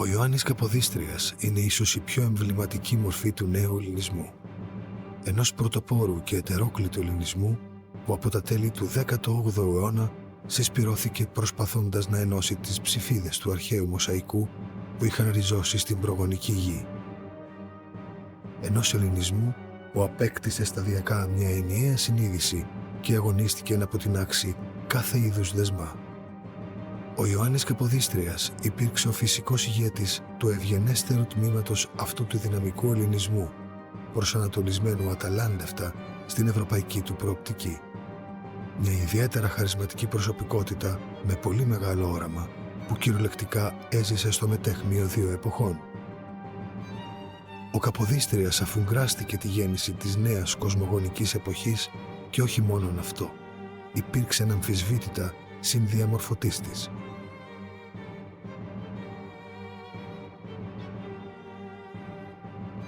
Ο Ιωάννης Καποδίστριας είναι ίσως η πιο εμβληματική μορφή του νέου ελληνισμού. Ενός πρωτοπόρου και ετερόκλητου ελληνισμού που από τα τέλη του 18ου αιώνα συσπυρώθηκε προσπαθώντας να ενώσει τις ψηφίδες του αρχαίου μοσαϊκού που είχαν ριζώσει στην προγονική γη. Ενός ελληνισμού που απέκτησε σταδιακά μια ενιαία συνείδηση και αγωνίστηκε να αποτινάξει κάθε είδους δεσμά. Ο Ιωάννης Καποδίστριας υπήρξε ο φυσικός ηγέτης του ευγενέστερου τμήματος αυτού του δυναμικού ελληνισμού, προσανατολισμένου αταλάντευτα στην ευρωπαϊκή του προοπτική. Μια ιδιαίτερα χαρισματική προσωπικότητα με πολύ μεγάλο όραμα, που κυριολεκτικά έζησε στο μετέχμιο δύο εποχών. Ο Καποδίστριας αφουγκράστηκε τη γέννηση της νέας κοσμογονικής εποχής και όχι μόνον αυτό, υπήρξε αναμφισβήτητα συνδιαμορφωτής της.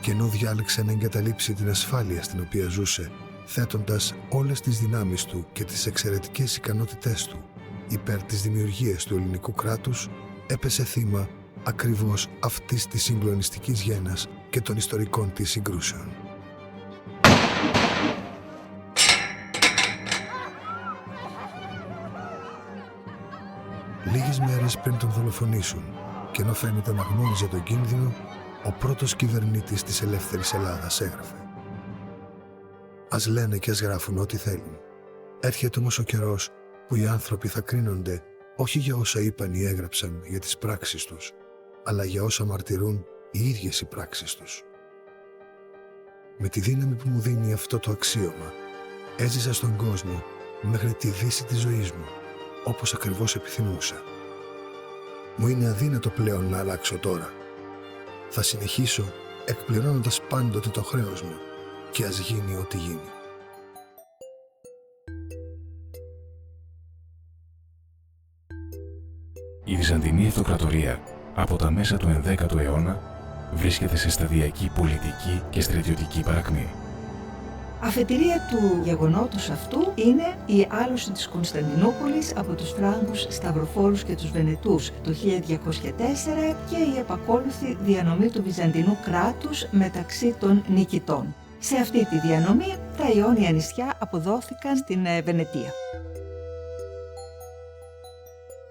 Και ενώ διάλεξε να εγκαταλείψει την ασφάλεια στην οποία ζούσε, θέτοντας όλες τις δυνάμεις του και τις εξαιρετικές ικανότητές του υπέρ της δημιουργίας του ελληνικού κράτους, έπεσε θύμα ακριβώς αυτής της συγκλονιστικής γένας και των ιστορικών της συγκρούσεων. Λίγες μέρες πριν τον δολοφονήσουν, και ενώ φαίνεται να γνώριζε τον κίνδυνο, ο πρώτος κυβερνήτης της ελεύθερης Ελλάδας έγραφε: «Ας λένε και ας γράφουν ό,τι θέλουν. Έρχεται όμως ο καιρός που οι άνθρωποι θα κρίνονται όχι για όσα είπαν ή έγραψαν για τις πράξεις τους, αλλά για όσα μαρτυρούν οι ίδιες οι πράξεις τους». Με τη δύναμη που μου δίνει αυτό το αξίωμα, έζησα στον κόσμο μέχρι τη δύση της ζωής μου, όπως ακριβώς επιθυμούσα. Μου είναι αδύνατο πλέον να αλλάξω τώρα. Θα συνεχίσω εκπληρώνοντας πάντοτε το χρέος μου και ας γίνει ό,τι γίνει. Η Βυζαντινή Αυτοκρατορία από τα μέσα του 11ου αιώνα βρίσκεται σε σταδιακή πολιτική και στρατιωτική παρακμή. Αφετηρία του γεγονότος αυτού είναι η άλωση της Κωνσταντινούπολης από τους Φράγκους Σταυροφόρους και τους Βενετούς το 1204 και η επακόλουθη διανομή του Βυζαντινού κράτους μεταξύ των νικητών. Σε αυτή τη διανομή τα Ιόνια νησιά αποδόθηκαν στην Βενετία.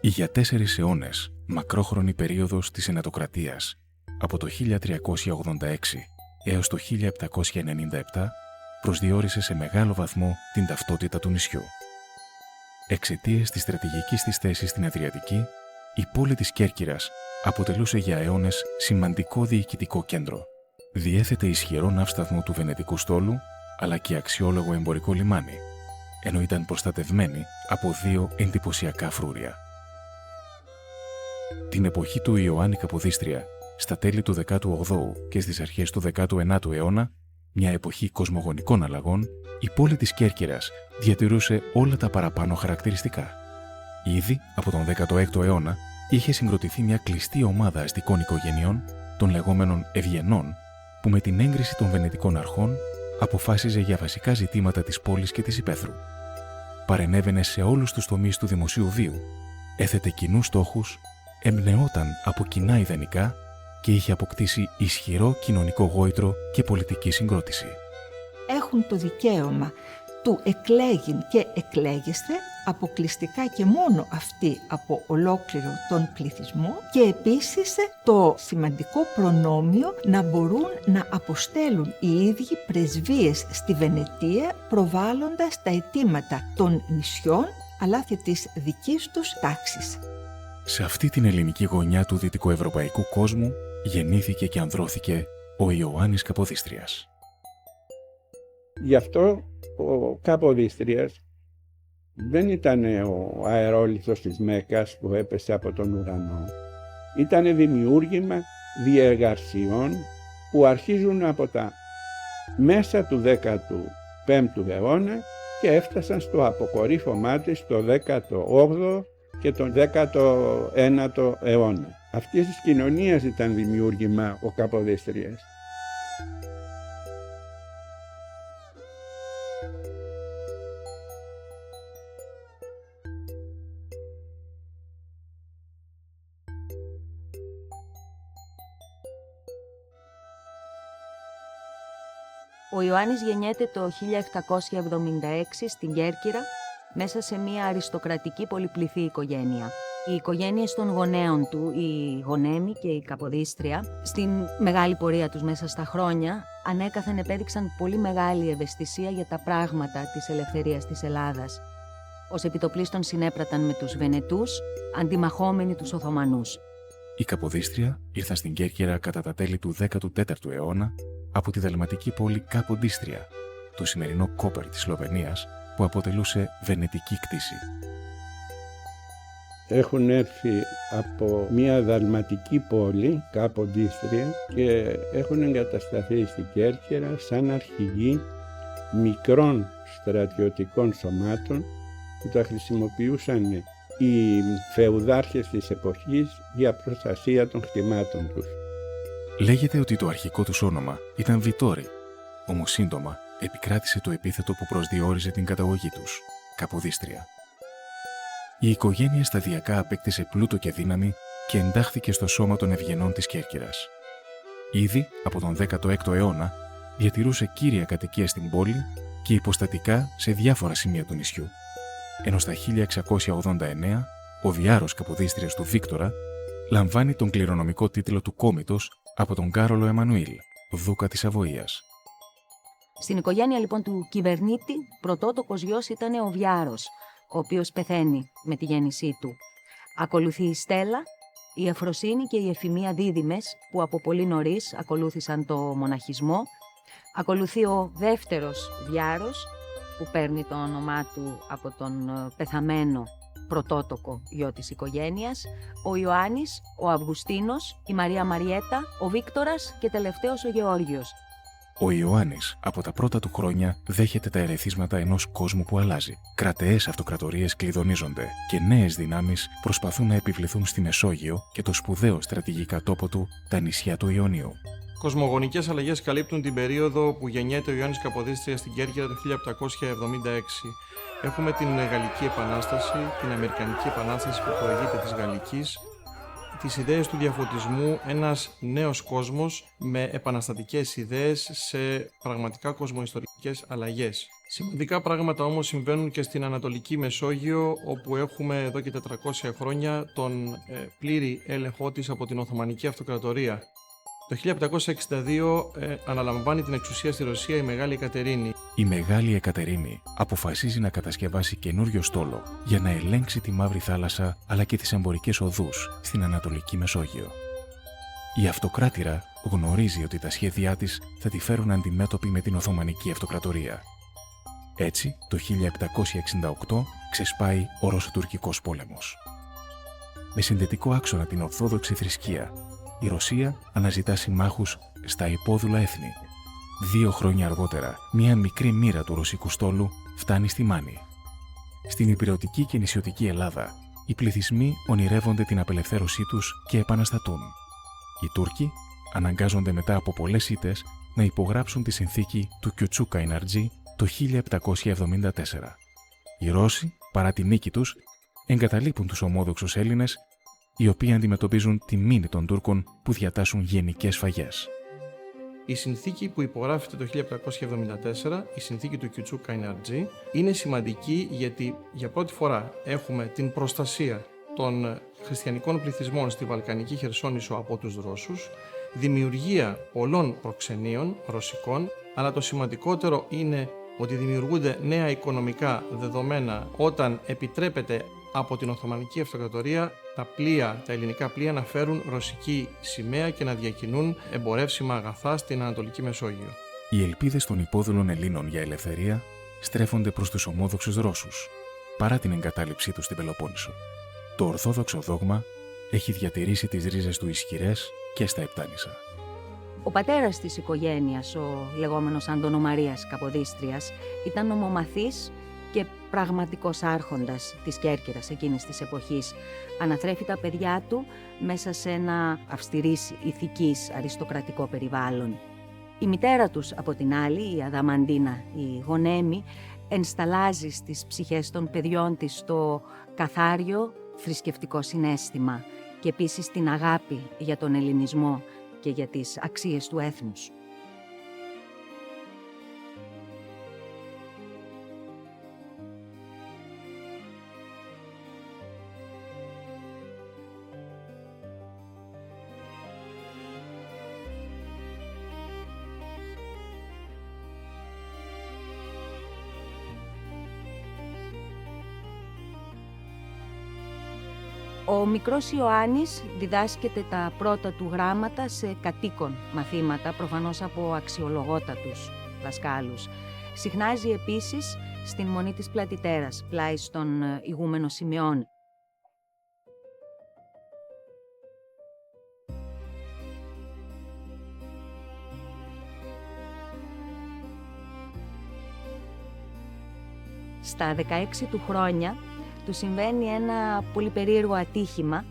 Για 4 αιώνες, μακρόχρονη περίοδος της Ενατοκρατίας, από το 1386 έως το 1797, προσδιορίσε σε μεγάλο βαθμό την ταυτότητα του νησιού. Εξαιτίας της στρατηγικής της θέσης στην Αδριατική, η πόλη της Κέρκυρας αποτελούσε για αιώνες σημαντικό διοικητικό κέντρο. Διέθετε ισχυρό ναύσταθμο του Βενετικού στόλου, αλλά και αξιόλογο εμπορικό λιμάνι, ενώ ήταν προστατευμένη από 2 εντυπωσιακά φρούρια. Την εποχή του Ιωάννη Καποδίστρια, στα τέλη του 18ου και στις αρχές του 19ου αιώνα, μια εποχή κοσμογονικών αλλαγών, η πόλη της Κέρκυρας διατηρούσε όλα τα παραπάνω χαρακτηριστικά. Ήδη από τον 16ο αιώνα είχε συγκροτηθεί μια κλειστή ομάδα αστικών οικογενειών, των λεγόμενων Ευγενών, που με την έγκριση των Βενετικών αρχών αποφάσιζε για βασικά ζητήματα της πόλης και της υπαίθρου. Παρενέβαινε σε όλους τους τομείς του δημοσίου βίου, έθετε κοινούς στόχους, εμπνεόταν από κοινά ιδανικά και είχε αποκτήσει ισχυρό κοινωνικό γόητρο και πολιτική συγκρότηση. Έχουν το δικαίωμα του εκλέγειν και εκλέγεστε αποκλειστικά και μόνο αυτοί από ολόκληρο τον πληθυσμό και επίσης το σημαντικό προνόμιο να μπορούν να αποστέλουν οι ίδιοι πρεσβείες στη Βενετία προβάλλοντας τα αιτήματα των νησιών αλλά και της δικής τους τάξης. Σε αυτή την ελληνική γωνιά του δυτικοευρωπαϊκού κόσμου γεννήθηκε και ανδρώθηκε ο Ιωάννης Καποδίστριας. Γι' αυτό ο Καποδίστριας δεν ήταν ο αερόλιθος της Μέκκας που έπεσε από τον ουρανό. Ήταν δημιούργημα διεργασιών που αρχίζουν από τα μέσα του 15ου αιώνα και έφτασαν στο αποκορύφωμά της το 18ο και τον 19ο αιώνα. Αυτής της κοινωνίας ήταν δημιούργημα ο Καποδίστριας. Ο Ιωάννης γεννιέται το 1776 στην Κέρκυρα, μέσα σε μια αριστοκρατική πολυπληθή οικογένεια. Οι οικογένειες των γονέων του, η Γονέμη και η Καποδίστρια, στην μεγάλη πορεία τους μέσα στα χρόνια, ανέκαθεν επέδειξαν πολύ μεγάλη ευαισθησία για τα πράγματα της ελευθερίας της Ελλάδας. Ως επιτοπλίστων συνέπραταν με τους Βενετούς, αντιμαχόμενοι τους Οθωμανούς. Οι Καποδίστρια ήρθαν στην Κέρκυρα κατά τα τέλη του 14ου αιώνα από τη δαλματική πόλη Κάποντίστρια, το σημερινό Κόπερ της Σλοβενίας, που αποτελούσε βενετική κτήση. Έχουν έρθει από μια δαλματική πόλη, Κάποντίστρια, και έχουν εγκατασταθεί στην Κέρκυρα σαν αρχηγοί μικρών στρατιωτικών σωμάτων που τα χρησιμοποιούσαν οι φεουδάρχες της εποχής για προστασία των κτημάτων τους. Λέγεται ότι το αρχικό τους όνομα ήταν Βιτόρι, όμως σύντομα επικράτησε το επίθετο που προσδιορίζε την καταγωγή τους, Καποδίστρια. Η οικογένεια σταδιακά απέκτησε πλούτο και δύναμη και εντάχθηκε στο σώμα των ευγενών της Κέρκυρας. Ήδη από τον 16ο αιώνα διατηρούσε κύρια κατοικία στην πόλη και υποστατικά σε διάφορα σημεία του νησιού. Ενώ στα 1689 ο διάρρος Καποδίστριας του Βίκτορα λαμβάνει τον κληρονομικό τίτλο του κόμητος από τον Κάρολο Εμμανουήλ, δούκα της Σαβοίας. Στην οικογένεια λοιπόν του κυβερνήτη, πρωτότοκος γιος ήταν ο Βιάρος, ο οποίος πεθαίνει με τη γέννησή του. Ακολουθεί η Στέλλα, η Εφροσύνη και η Εφημία δίδυμες, που από πολύ νωρίς ακολούθησαν το μοναχισμό. Ακολουθεί ο δεύτερος Βιάρος, που παίρνει το όνομά του από τον πεθαμένο πρωτότοκο γιο της οικογένειας, ο Ιωάννης, ο Αυγουστίνος, η Μαρία Μαριέτα, ο Βίκτορας και τελευταίος ο Γεώργιος. Ο Ιωάννης από τα πρώτα του χρόνια δέχεται τα ερεθίσματα ενός κόσμου που αλλάζει. Κρατεές αυτοκρατορίες κλειδονίζονται και νέες δυνάμεις προσπαθούν να επιβληθούν στη Μεσόγειο και το σπουδαίο στρατηγικά τόπο του, τα νησιά του Ιωνίου. Κοσμογονικές αλλαγές καλύπτουν την περίοδο που γεννιέται ο Ιωάννης Καποδίστρια στην Κέρκυρα το 1776. Έχουμε την Γαλλική Επανάσταση, την Αμερικανική Επανάσταση που προηγείται της Γαλλικής, τις ιδέες του διαφωτισμού, ένας νέος κόσμος με επαναστατικές ιδέες σε πραγματικά κοσμοϊστορικές αλλαγές. Σημαντικά πράγματα όμως συμβαίνουν και στην Ανατολική Μεσόγειο, όπου έχουμε εδώ και 400 χρόνια τον πλήρη έλεγχό της από την Οθωμανική Αυτοκρατορία. Το 1762 αναλαμβάνει την εξουσία στη Ρωσία η Μεγάλη Εκατερίνη. Η Μεγάλη Εκατερίνη αποφασίζει να κατασκευάσει καινούριο στόλο για να ελέγξει τη Μαύρη Θάλασσα αλλά και τις εμπορικές οδούς στην Ανατολική Μεσόγειο. Η Αυτοκράτηρα γνωρίζει ότι τα σχέδιά της θα τη φέρουν αντιμέτωπη με την Οθωμανική Αυτοκρατορία. Έτσι, το 1768 ξεσπάει ο Ρωσοτουρκικός πόλεμος. Με συνδετικό άξονα την Ορθόδοξη θρησκεία, η Ρωσία αναζητά συμμάχους στα υπόδουλα έθνη. 2 χρόνια αργότερα, μία μικρή μοίρα του ρωσικού στόλου φτάνει στη Μάνη. Στην υπηρετική και νησιωτική Ελλάδα, οι πληθυσμοί ονειρεύονται την απελευθέρωσή τους και επαναστατούν. Οι Τούρκοι αναγκάζονται μετά από πολλές ήττες να υπογράψουν τη συνθήκη του Κιουτσούκα-Ιναρτζή το 1774. Οι Ρώσοι, παρά τη νίκη τους, εγκαταλείπουν τους ομόδοξους Έλληνες, οι οποίοι αντιμετωπίζουν τη μήνυ των Τούρκων που διατάσσουν γενικές σφαγές. Η συνθήκη που υπογράφεται το 1774, η συνθήκη του Κιουτσούκα-Ιναρτζή, είναι σημαντική γιατί για πρώτη φορά έχουμε την προστασία των χριστιανικών πληθυσμών στη Βαλκανική Χερσόνησο από τους Ρώσους, δημιουργία πολλών προξενείων ρωσικών, αλλά το σημαντικότερο είναι ότι δημιουργούνται νέα οικονομικά δεδομένα όταν επιτρέπεται από την Οθωμανική Αυτοκρατορία τα ελληνικά πλοία να φέρουν ρωσική σημαία και να διακινούν εμπορεύσιμα αγαθά στην Ανατολική Μεσόγειο. Οι ελπίδες των υπόδουλων Ελλήνων για ελευθερία στρέφονται προς τους ομόδοξους Ρώσους, παρά την εγκατάλειψή τους στην Πελοπόννησο. Το ορθόδοξο δόγμα έχει διατηρήσει τις ρίζες του ισχυρές και στα Επτάνησα. Ο πατέρας της οικογένειας, ο λεγόμενος Αντωνομαρίας Καποδίστριας, ήταν νομομαθής και πραγματικός άρχοντας της Κέρκυρας εκείνης της εποχής. Αναθρέφει τα παιδιά του μέσα σε ένα αυστηρής ηθικής αριστοκρατικό περιβάλλον. Η μητέρα τους, από την άλλη, η Αδαμαντίνα, η Γονέμη, ενσταλάζει στις ψυχές των παιδιών της το καθάριο θρησκευτικό συναίσθημα και επίσης την αγάπη για τον ελληνισμό και για τις αξίες του έθνους. Ο μικρός Ιωάννης διδάσκεται τα πρώτα του γράμματα σε κατοίκον μαθήματα, προφανώς από αξιολογότατους δασκάλους. Συχνάζει επίσης στην Μονή της Πλατητέρας, πλάι στον ηγούμενο Σιμεών. Στα 16 του χρόνια του συμβαίνει ένα πολύ περίεργο ατύχημα,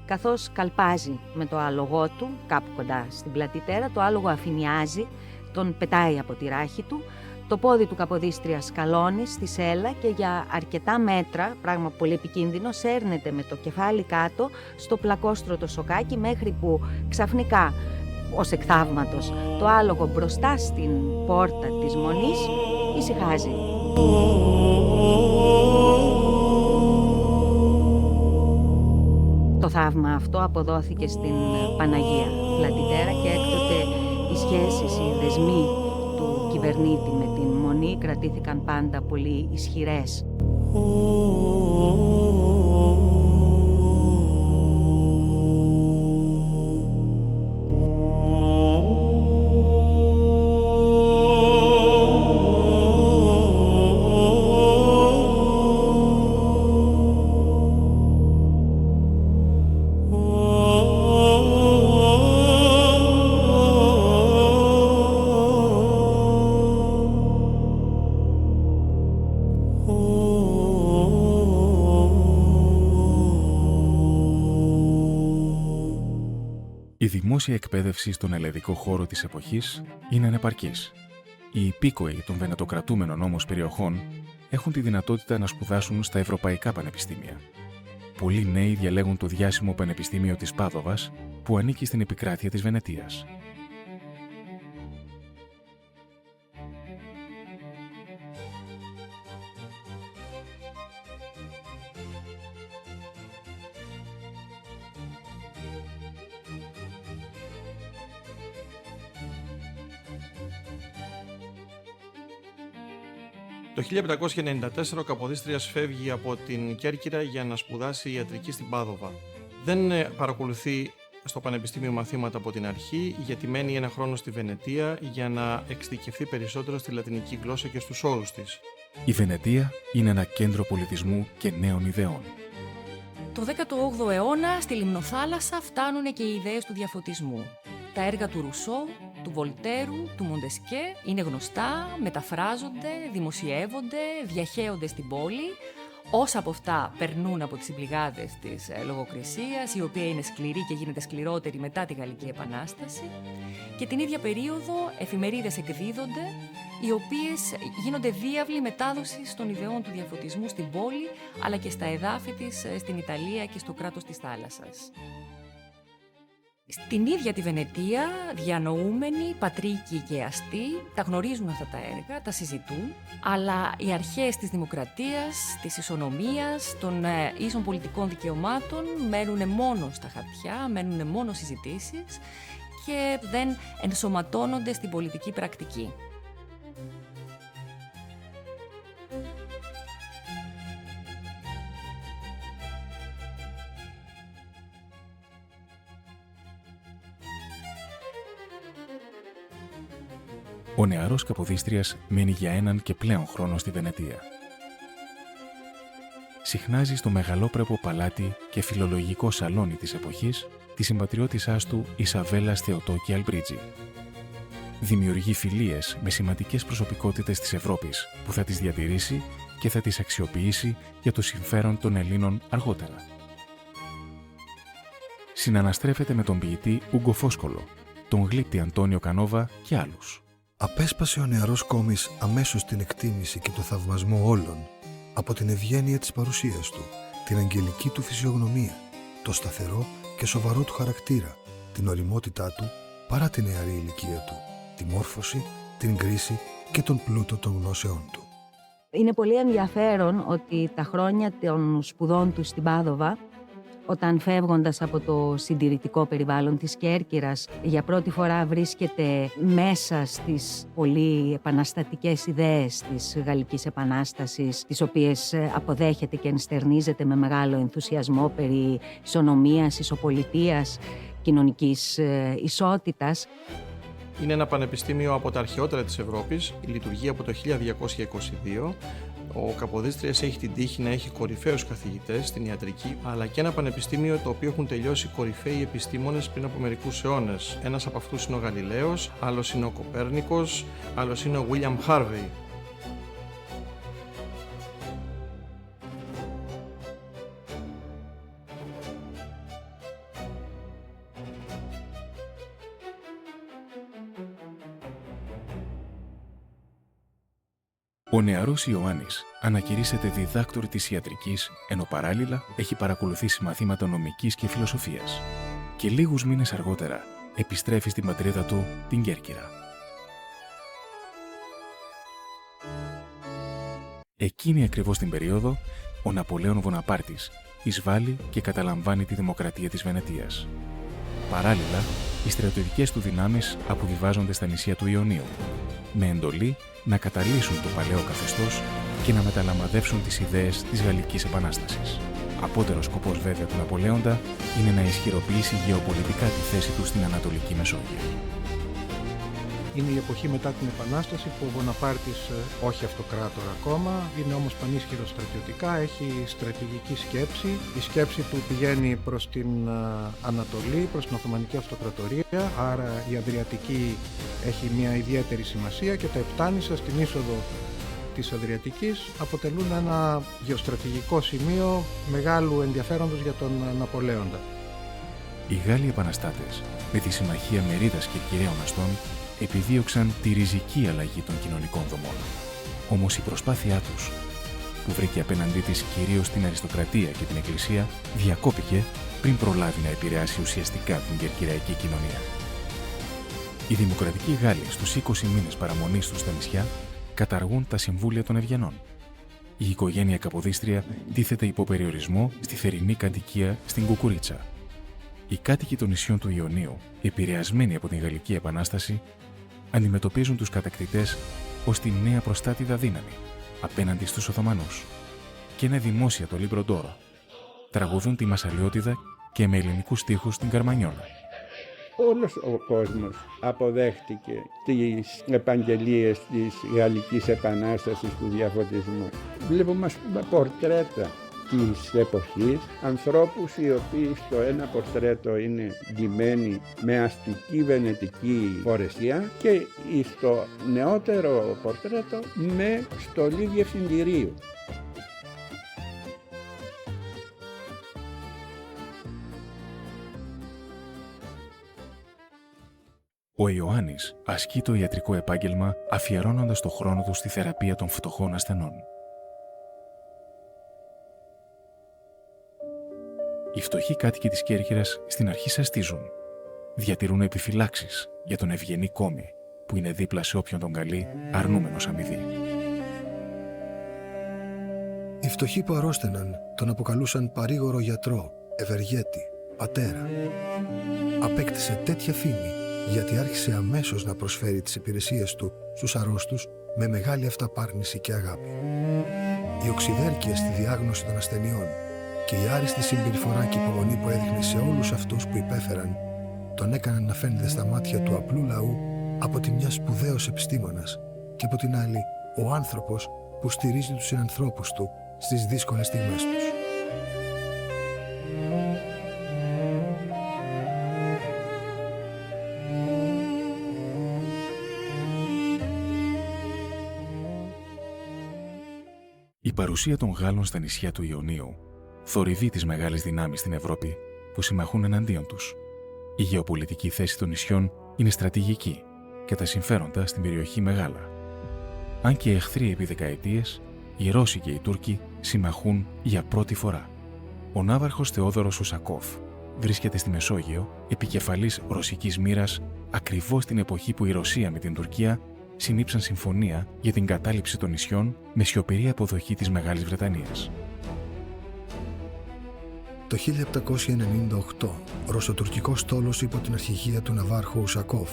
καθώς καλπάζει με το άλογό του κάπου κοντά στην Πλατητέρα, το άλογο αφηνιάζει, τον πετάει από τη ράχη του, το πόδι του Καποδίστριας σκαλώνει στη σέλα και για αρκετά μέτρα, πράγμα πολύ επικίνδυνο, σέρνεται με το κεφάλι κάτω στο πλακόστρωτο σοκάκι, μέχρι που ξαφνικά, ως εκ θαύματος, το άλογο μπροστά στην πόρτα της Μονής ησυχάζει. Το θαύμα αυτό αποδόθηκε στην Παναγία Πλατητέρα και έκτοτε οι σχέσεις, οι δεσμοί του κυβερνήτη με την Μονή κρατήθηκαν πάντα πολύ ισχυρές. Η δημόσια εκπαίδευση στον ελλαδικό χώρο της εποχής είναι ανεπαρκής. Οι υπήκοοι των βενετοκρατούμενων όμως περιοχών έχουν τη δυνατότητα να σπουδάσουν στα ευρωπαϊκά πανεπιστήμια. Πολλοί νέοι διαλέγουν το διάσημο Πανεπιστήμιο της Πάδοβας, που ανήκει στην επικράτεια της Βενετίας. Το 1594 ο Καποδίστριας φεύγει από την Κέρκυρα για να σπουδάσει ιατρική στην Πάδοβα. Δεν παρακολουθεί στο Πανεπιστήμιο μαθήματα από την αρχή, γιατί μένει ένα χρόνο στη Βενετία για να εξειδικευθεί περισσότερο στη λατινική γλώσσα και στους όρους της. Η Βενετία είναι ένα κέντρο πολιτισμού και νέων ιδεών. Το 18ο αιώνα στη Λιμνοθάλασσα φτάνουν και οι ιδέες του διαφωτισμού. Τα έργα του Ρουσό, του Βολτέρου, του Μοντεσκέ είναι γνωστά, μεταφράζονται, δημοσιεύονται, διαχέονται στην πόλη. Όσα από αυτά περνούν από τις συμπληγάδες της λογοκρισίας, η οποία είναι σκληρή και γίνεται σκληρότερη μετά τη Γαλλική Επανάσταση. Και την ίδια περίοδο εφημερίδες εκδίδονται, οι οποίες γίνονται διάβλη μετάδοσης των ιδεών του διαφωτισμού στην πόλη, αλλά και στα εδάφη της, στην Ιταλία και στο κράτος της θάλασσας. Στην ίδια τη Βενετία, διανοούμενοι, πατρίκοι και αστεί, τα γνωρίζουν αυτά τα έργα, τα συζητούν, αλλά οι αρχές της δημοκρατίας, της ισονομίας, των ίσων πολιτικών δικαιωμάτων μένουν μόνο στα χαρτιά, μένουν μόνο συζητήσεις και δεν ενσωματώνονται στην πολιτική πρακτική. Ο νεαρός Καποδίστριας μένει για έναν και πλέον χρόνο στη Βενετία. Συχνάζει στο μεγαλόπρεπο παλάτι και φιλολογικό σαλόνι της εποχής τη συμπατριώτησάς του Ισαβέλας Θεοτόκη Αλμπρίτζη. Δημιουργεί φιλίες με σημαντικές προσωπικότητες της Ευρώπης που θα τις διατηρήσει και θα τις αξιοποιήσει για το συμφέρον των Ελλήνων αργότερα. Συναναστρέφεται με τον ποιητή Ούγκο Φόσκολο, τον γλύπτη Αντώνιο Κανόβα και άλλους. Απέσπασε ο νεαρός κόμις αμέσως την εκτίμηση και το θαυμασμό όλων από την ευγένεια της παρουσίας του, την αγγελική του φυσιογνωμία, το σταθερό και σοβαρό του χαρακτήρα, την ωριμότητά του παρά την νεαρή ηλικία του, τη μόρφωση, την κρίση και τον πλούτο των γνώσεών του. Είναι πολύ ενδιαφέρον ότι τα χρόνια των σπουδών του στην Πάδοβα όταν φεύγοντας από το συντηρητικό περιβάλλον της Κέρκυρας για πρώτη φορά βρίσκεται μέσα στις πολύ επαναστατικές ιδέες της Γαλλικής Επανάστασης, τις οποίες αποδέχεται και ενστερνίζεται με μεγάλο ενθουσιασμό περί ισονομίας, ισοπολιτείας, κοινωνικής ισότητας. Είναι ένα πανεπιστήμιο από τα αρχαιότερα της Ευρώπης, λειτουργεί από το 1222. Ο Καποδίστριας έχει την τύχη να έχει κορυφαίους καθηγητές στην ιατρική, αλλά και ένα πανεπιστήμιο το οποίο έχουν τελειώσει κορυφαίοι επιστήμονες πριν από μερικούς αιώνες. Ένας από αυτούς είναι ο Γαλιλαίος, άλλος είναι ο Κοπέρνικος, άλλος είναι ο William Harvey. Ο νεαρός Ιωάννης ανακηρύσσεται διδάκτορ της ιατρικής, ενώ παράλληλα έχει παρακολουθήσει μαθήματα νομικής και φιλοσοφίας. Και λίγους μήνες αργότερα επιστρέφει στην πατρίδα του, την Κέρκυρα. Εκείνη ακριβώς την περίοδο, ο Ναπολέον Βοναπάρτης εισβάλλει και καταλαμβάνει τη δημοκρατία της Βενετίας. Παράλληλα, οι στρατιωτικές του δυνάμεις αποβιβάζονται στα νησιά του Ιωνίου, με εντολή να καταλύσουν το παλαιό καθεστώς και να μεταλαμβαδεύσουν τις ιδέες της Γαλλικής Επανάστασης. Απότερος σκοπός βέβαια του Ναπολέοντα είναι να ισχυροποιήσει γεωπολιτικά τη θέση του στην Ανατολική Μεσόγειο. Είναι η εποχή μετά την Επανάσταση που ο Βοναπάρτης, όχι αυτοκράτορα ακόμα, είναι όμως πανίσχυρος στρατιωτικά, έχει στρατηγική σκέψη. Η σκέψη του πηγαίνει προς την Ανατολή, προς την Οθωμανική Αυτοκρατορία, άρα η Αδριατική έχει μια ιδιαίτερη σημασία και τα Επτάνησα στην είσοδο της Αδριατικής αποτελούν ένα γεωστρατηγικό σημείο μεγάλου ενδιαφέροντος για τον Ναπολέοντα. Οι Γάλλοι επαναστάτες, με τη συμμαχία Μερίδας και Κυριαίων Αστών, επιδίωξαν τη ριζική αλλαγή των κοινωνικών δομών. Όμως η προσπάθειά τους, που βρήκε απέναντί της κυρίως την αριστοκρατία και την εκκλησία, διακόπηκε πριν προλάβει να επηρεάσει ουσιαστικά την κερκυραϊκή κοινωνία. Οι δημοκρατικοί Γάλλοι στους 20 μήνες παραμονής τους στα νησιά καταργούν τα συμβούλια των ευγενών. Η οικογένεια Καποδίστρια τίθεται υπό περιορισμό στη θερινή κατοικία στην Κουκουρίτσα. Οι κάτοικοι των νησιών του Ιωνίου, επηρεασμένοι από την Γαλλική Επανάσταση, αντιμετωπίζουν τους κατακτητές ως τη νέα προστάτηδα δύναμη απέναντι στους Οθωμανούς και είναι δημόσια το Λίμπρο ντ'Όρο. Τραγουδούν τη Μασαλιώτιδα και με ελληνικούς στίχους την Καρμανιόλα. Όλος ο κόσμος αποδέχτηκε τις επαγγελίες της Γαλλικής Επανάστασης, του διαφωτισμού. Βλέπουμε πορτρέτα της εποχής, ανθρώπους οι οποίοι στο ένα πορτρέτο είναι ντυμένοι με αστική βενετική φορεσιά και στο νεότερο πορτρέτο με στολή διευθυντηρίου. Ο Ιωάννης ασκεί το ιατρικό επάγγελμα αφιερώνοντας το χρόνο του στη θεραπεία των φτωχών ασθενών. Οι φτωχοί κάτοικοι της Κέρκυρας στην αρχή σαστίζουν. Διατηρούν επιφυλάξεις για τον ευγενή κόμη που είναι δίπλα σε όποιον τον καλεί αρνούμενος αμοιβή. Οι φτωχοί που αρρώστεναν τον αποκαλούσαν παρήγορο γιατρό, ευεργέτη, πατέρα. Απέκτησε τέτοια φήμη γιατί άρχισε αμέσως να προσφέρει τις υπηρεσίες του στους αρρώστους με μεγάλη αυταπάρνηση και αγάπη. Οι οξυδέρκειες στη διάγνωση των ασθενειών και η άριστη συμπεριφορά και υπομονή που έδειχνε σε όλους αυτούς που υπέφεραν τον έκαναν να φαίνεται στα μάτια του απλού λαού από τη μια σπουδαίος επιστήμονας και από την άλλη ο άνθρωπος που στηρίζει τους συνανθρώπους του στις δύσκολες στιγμές τους. Η παρουσία των Γάλλων στα νησιά του Ιωνίου θορυβεί τις μεγάλες δυνάμεις στην Ευρώπη που συμμαχούν εναντίον τους. Η γεωπολιτική θέση των νησιών είναι στρατηγική και τα συμφέροντα στην περιοχή μεγάλα. Αν και εχθροί επί δεκαετίες, οι Ρώσοι και οι Τούρκοι συμμαχούν για πρώτη φορά. Ο ναύαρχος Θεόδωρος Ουσακόφ βρίσκεται στη Μεσόγειο επικεφαλής ρωσικής μοίρας ακριβώς την εποχή που η Ρωσία με την Τουρκία συνήψαν συμφωνία για την κατάληψη των νησιών με σιωπηρή αποδοχή της Μεγάλης Βρετανίας. Το 1798, ρωσοτουρκικός στόλος υπό την αρχηγία του Ναβάρχου Ουσακόφ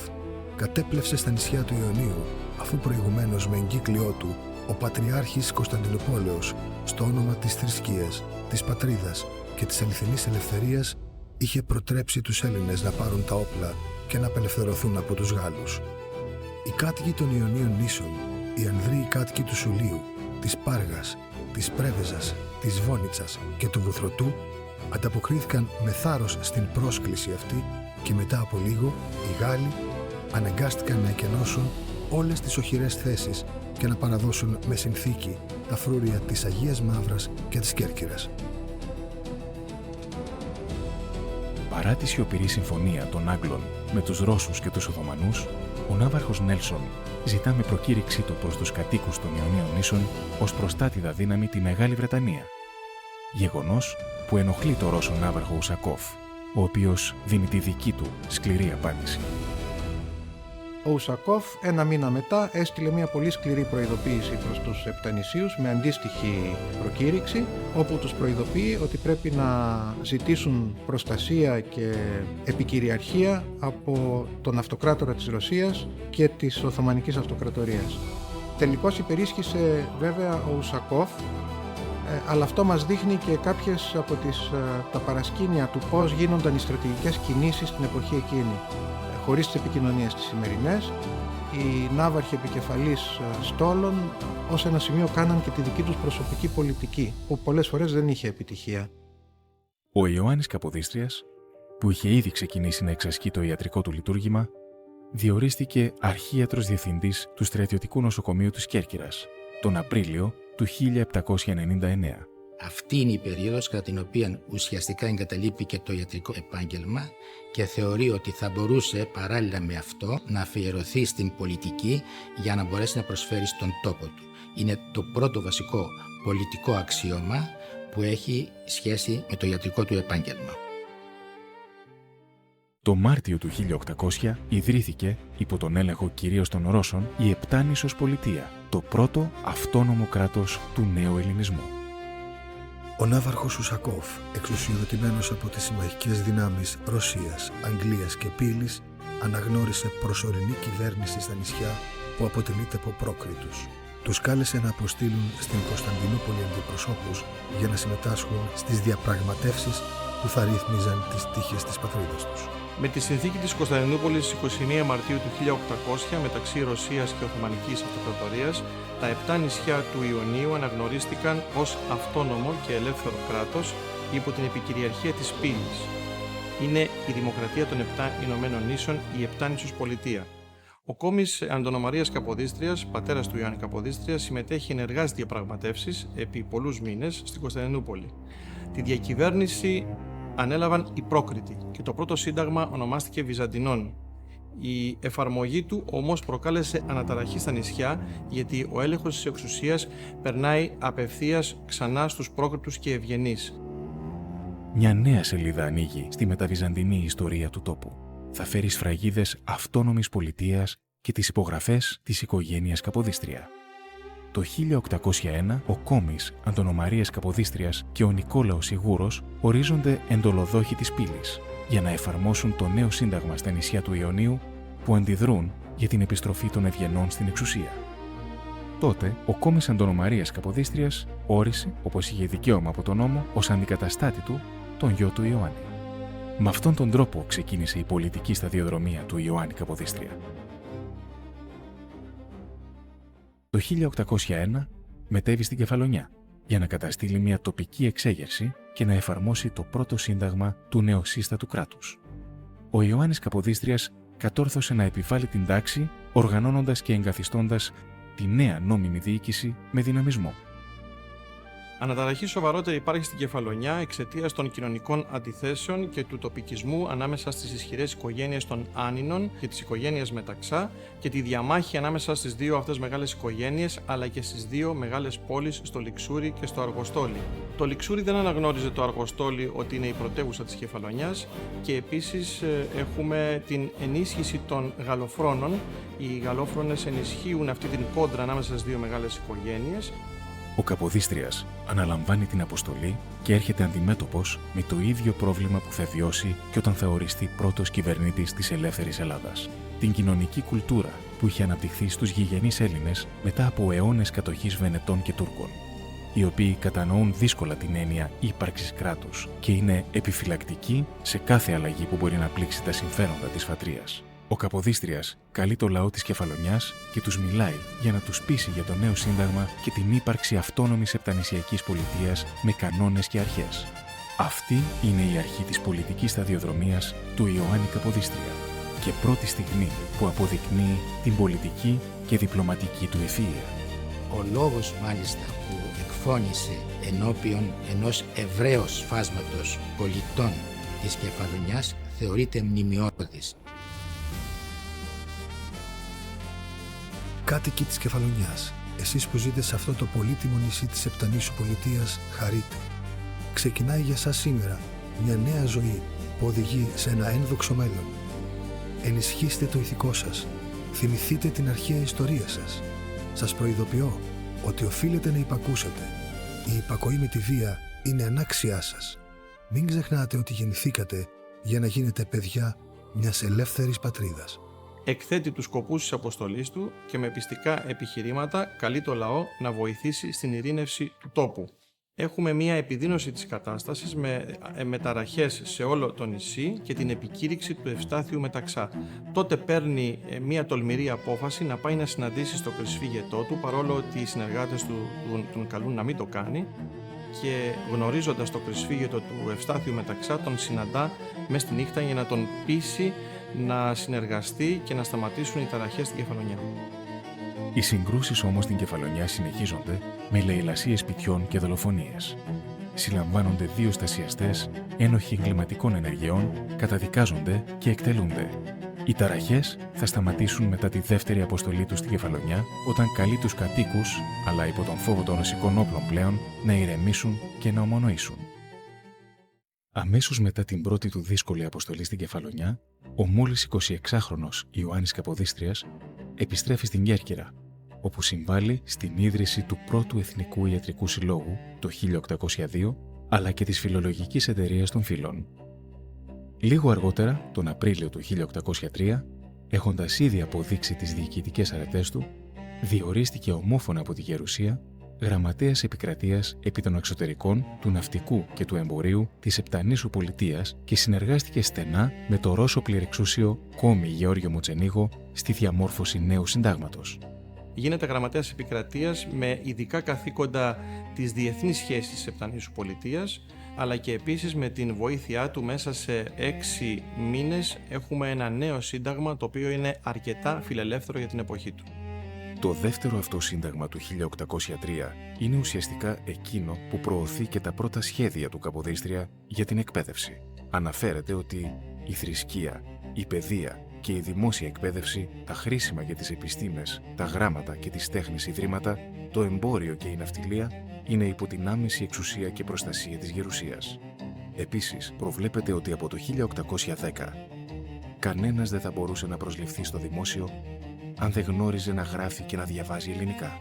κατέπλευσε στα νησιά του Ιωνίου, αφού προηγουμένως με εγκύκλειό του ο Πατριάρχης Κωνσταντινούπολεως, στο όνομα της θρησκείας, της πατρίδας και της αληθινής ελευθερίας, είχε προτρέψει τους Έλληνες να πάρουν τα όπλα και να απελευθερωθούν από τους Γάλλους. Οι κάτοικοι των Ιωνίων νήσων, οι ανδρείοι κάτοικοι του Σουλίου, της Πάργας, της Πρέβεζας, της Βόνιτσας και του Βουθρωτού, ανταποκρίθηκαν με θάρρος στην πρόσκληση αυτή και μετά από λίγο οι Γάλλοι αναγκάστηκαν να εκενώσουν όλες τις οχυρές θέσεις και να παραδώσουν με συνθήκη τα φρούρια της Αγίας Μαύρας και της Κέρκυρας. Παρά τη σιωπηρή συμφωνία των Άγγλων με τους Ρώσους και τους Οθωμανούς, ο Ναύαρχος Νέλσον ζητά με προκήρυξή του προς τους κατοίκους των Ιωνίων νήσων ως προστάτηδα δύναμη τη Μεγάλη Βρετανία. Γεγονός που ενοχλεί το Ρώσο Ναύαρχο Ουσακόφ, ο οποίος δίνει τη δική του σκληρή απάντηση. Ο Ουσακόφ ένα μήνα μετά έστειλε μια πολύ σκληρή προειδοποίηση προς τους Επτανησίους με αντίστοιχη προκήρυξη, όπου τους προειδοποιεί ότι πρέπει να ζητήσουν προστασία και επικυριαρχία από τον αυτοκράτορα της Ρωσίας και της Οθωμανικής Αυτοκρατορίας. Τελικώς υπερίσχυσε βέβαια ο Ουσακόφ, αλλά αυτό μας δείχνει και κάποιες από τα παρασκήνια του πώς γίνονταν οι στρατηγικές κινήσεις στην εποχή εκείνη. Χωρίς τις επικοινωνίες τις σημερινές, οι ναύαρχοι επικεφαλής στόλων ως ένα σημείο κάναν και τη δική τους προσωπική πολιτική, που πολλές φορές δεν είχε επιτυχία. Ο Ιωάννης Καποδίστριας, που είχε ήδη ξεκινήσει να εξασκεί το ιατρικό του λειτουργήμα, διορίστηκε αρχίατρος διευθυντής του Στρατιωτικού Νοσοκομείου της Κέρκυρας τον Απρίλιο του 1799. Αυτή είναι η περίοδος κατά την οποία ουσιαστικά εγκαταλείπει και το ιατρικό επάγγελμα και θεωρεί ότι θα μπορούσε παράλληλα με αυτό να αφιερωθεί στην πολιτική για να μπορέσει να προσφέρει στον τόπο του. Είναι το πρώτο βασικό πολιτικό αξίωμα που έχει σχέση με το ιατρικό του επάγγελμα. Το Μάρτιο του 1800 ιδρύθηκε, υπό τον έλεγχο κυρίως των Ρώσων, η Επτάνησος Πολιτεία, το πρώτο αυτόνομο κράτος του νέου ελληνισμού. Ο Ναύαρχος Ουσακόφ, εξουσιοδοτημένος από τις συμμαχικές δυνάμεις Ρωσίας, Αγγλίας και Πύλης, αναγνώρισε προσωρινή κυβέρνηση στα νησιά που αποτελείται από πρόκριτους. Τους κάλεσε να αποστείλουν στην Κωνσταντινούπολη αντιπροσώπους για να συμμετάσχουν στις διαπραγματεύσεις που θα ρύθμιζαν τις τύχες της πατρίδας τους. Με τη συνθήκη της Κωνσταντινούπολης 21 Μαρτίου του 1800 μεταξύ Ρωσίας και Οθωμανικής Αυτοκρατορίας, τα 7 νησιά του Ιωνίου αναγνωρίστηκαν ως αυτόνομο και ελεύθερο κράτος υπό την επικυριαρχία της Πύλης. Είναι η Δημοκρατία των 7 Ηνωμένων Νήσων, η Επτάνησος Πολιτεία. Ο κόμις Αντωνομαρίας Καποδίστριας, πατέρας του Ιωάννη Καποδίστρια, συμμετέχει ενεργά στις διαπραγματεύσεις επί πολλούς μήνες στην Κωνσταντινούπολη. Τη διακυβέρνηση ανέλαβαν οι πρόκριτοι και το πρώτο σύνταγμα ονομάστηκε Βυζαντινών. Η εφαρμογή του όμως προκάλεσε αναταραχή στα νησιά, γιατί ο έλεγχος της εξουσίας περνάει απευθείας ξανά στους πρόκριτους και ευγενείς. Μια νέα σελίδα ανοίγει στη μεταβυζαντινή ιστορία του τόπου. Θα φέρει σφραγίδες αυτόνομης πολιτείας και τις υπογραφές της οικογένειας Καποδίστρια. Το 1801 ο κόμις Αντωνομαρίας Καποδίστριας και ο Νικόλαος Σιγούρος ορίζονται εντολοδόχοι της Πύλης για να εφαρμόσουν το νέο σύνταγμα στα νησιά του Ιωνίου που αντιδρούν για την επιστροφή των ευγενών στην εξουσία. Τότε ο κόμις Αντωνομαρίας Καποδίστριας όρισε, όπως είχε δικαίωμα από τον νόμο, ως αντικαταστάτη του τον γιο του Ιωάννη. Με αυτόν τον τρόπο ξεκίνησε η πολιτική σταδιοδρομία του Ιωάννη Καποδίστρια. Το 1801 μετέβη στην Κεφαλονιά για να καταστήλει μια τοπική εξέγερση και να εφαρμόσει το πρώτο σύνταγμα του νεοσύστατου κράτους. Ο Ιωάννης Καποδίστριας κατόρθωσε να επιβάλλει την τάξη, οργανώνοντας και εγκαθιστώντας τη νέα νόμιμη διοίκηση με δυναμισμό. Αναταραχή σοβαρότερη υπάρχει στην Κεφαλονιά εξαιτίας των κοινωνικών αντιθέσεων και του τοπικισμού ανάμεσα στις ισχυρές οικογένειες των Άνινων και της οικογένειας Μεταξά και τη διαμάχη ανάμεσα στις δύο αυτές μεγάλες οικογένειες, αλλά και στις δύο μεγάλες πόλεις, στο Λιξούρι και στο Αργοστόλι. Το Λιξούρι δεν αναγνώριζε το Αργοστόλι ότι είναι η πρωτεύουσα της Κεφαλονιάς και επίσης έχουμε την ενίσχυση των Γαλλοφρόνων. Οι Γαλλόφρονες ενισχύουν αυτή την κόντρα ανάμεσα στις δύο μεγάλες οικογένειες. Ο Καποδίστριας αναλαμβάνει την αποστολή και έρχεται αντιμέτωπος με το ίδιο πρόβλημα που θα βιώσει και όταν θα οριστεί πρώτος κυβερνήτης της ελεύθερης Ελλάδας. Την κοινωνική κουλτούρα που είχε αναπτυχθεί στους γηγενείς Έλληνες μετά από αιώνες κατοχής Βενετών και Τούρκων, οι οποίοι κατανοούν δύσκολα την έννοια ύπαρξης κράτους και είναι επιφυλακτικοί σε κάθε αλλαγή που μπορεί να πλήξει τα συμφέροντα της φατρίας. Ο Καποδίστριας καλεί το λαό της Κεφαλονιάς και τους μιλάει για να τους πείσει για το νέο σύνταγμα και την ύπαρξη αυτόνομης επτανησιακής πολιτείας με κανόνες και αρχές. Αυτή είναι η αρχή της πολιτικής σταδιοδρομίας του Ιωάννη Καποδίστρια και πρώτη στιγμή που αποδεικνύει την πολιτική και διπλωματική του ευφυΐα. Ο λόγος μάλιστα που εκφώνησε ενώπιον ενός ευρέως φάσματος πολιτών της Κεφαλονιάς θεωρείται μνημειώδης. Κάτοικοι της Κεφαλονιάς, εσείς που ζείτε σε αυτό το πολύτιμο νησί της Επτανήσου Πολιτείας, χαρείτε. Ξεκινάει για σας σήμερα μια νέα ζωή που οδηγεί σε ένα ένδοξο μέλλον. Ενισχύστε το ηθικό σας. Θυμηθείτε την αρχαία ιστορία σας. Σας προειδοποιώ ότι οφείλετε να υπακούσετε. Η υπακοή με τη βία είναι ανάξιά σας. Μην ξεχνάτε ότι γεννηθήκατε για να γίνετε παιδιά μιας ελεύθερης πατρίδας. Εκθέτει τους σκοπούς της αποστολής του και με πιστικά επιχειρήματα καλεί το λαό να βοηθήσει στην ειρήνευση του τόπου. Έχουμε μία επιδείνωση της κατάστασης με ταραχές σε όλο το νησί και την επικήρυξη του Ευστάθιου Μεταξά. Τότε παίρνει μία τολμηρή απόφαση να πάει να συναντήσει στο κρυσφύγετό του, παρόλο ότι οι συνεργάτες του τον καλούν να μην το κάνει, και γνωρίζοντας το κρυσφύγετο του Ευστάθιου Μεταξά τον συναντά μες στη νύχτα για να τον πείσει να συνεργαστεί και να σταματήσουν οι ταραχές στην Κεφαλονιά. Οι συγκρούσεις όμως στην Κεφαλονιά συνεχίζονται με λαιλασίες σπιτιών και δολοφονίες. Συλλαμβάνονται 2 στασιαστές, ένοχοι εγκληματικών ενεργειών, καταδικάζονται και εκτελούνται. Οι ταραχές θα σταματήσουν μετά τη δεύτερη αποστολή του στην Κεφαλονιά, όταν καλεί τους κατοίκους, αλλά υπό τον φόβο των ρωσικών όπλων πλέον, να ηρεμήσουν και να ομονοήσουν. Αμέσως μετά την πρώτη του δύσκολη αποστολή στην Κεφαλονιά, ο μόλις 26χρονος Ιωάννης Καποδίστριας επιστρέφει στην Κέρκυρα, όπου συμβάλλει στην ίδρυση του πρώτου Εθνικού Ιατρικού Συλλόγου το 1802, αλλά και της Φιλολογικής Εταιρείας των Φίλων. Λίγο αργότερα, τον Απρίλιο του 1803, έχοντας ήδη αποδείξει τις διοικητικές αρετές του, διορίστηκε ομόφωνα από τη Γερουσία γραμματέας επικρατείας επί των εξωτερικών, του ναυτικού και του εμπορίου της Επτανήσου Πολιτείας και συνεργάστηκε στενά με το Ρώσο πληρεξούσιο Κόμι Γεώργιο Μοτσενίγο στη διαμόρφωση νέου συντάγματος. Γίνεται γραμματέας επικρατείας με ειδικά καθήκοντα τις διεθνείς σχέσεις της Επτανήσου Πολιτείας, αλλά και επίσης με την βοήθειά του μέσα σε 6 μήνες έχουμε ένα νέο σύνταγμα το οποίο είναι αρκετά φιλελεύθερο για την εποχή του. Το δεύτερο αυτό σύνταγμα του 1803 είναι ουσιαστικά εκείνο που προωθεί και τα πρώτα σχέδια του Καποδίστρια για την εκπαίδευση. Αναφέρεται ότι η θρησκεία, η παιδεία και η δημόσια εκπαίδευση, τα χρήσιμα για τις επιστήμες, τα γράμματα και τις τέχνες ιδρύματα, το εμπόριο και η ναυτιλία είναι υπό την άμεση εξουσία και προστασία της Γερουσίας. Επίσης, προβλέπεται ότι από το 1810 κανένας δεν θα μπορούσε να προσληφθεί στο δημόσιο αν δεν γνώριζε να γράφει και να διαβάζει ελληνικά.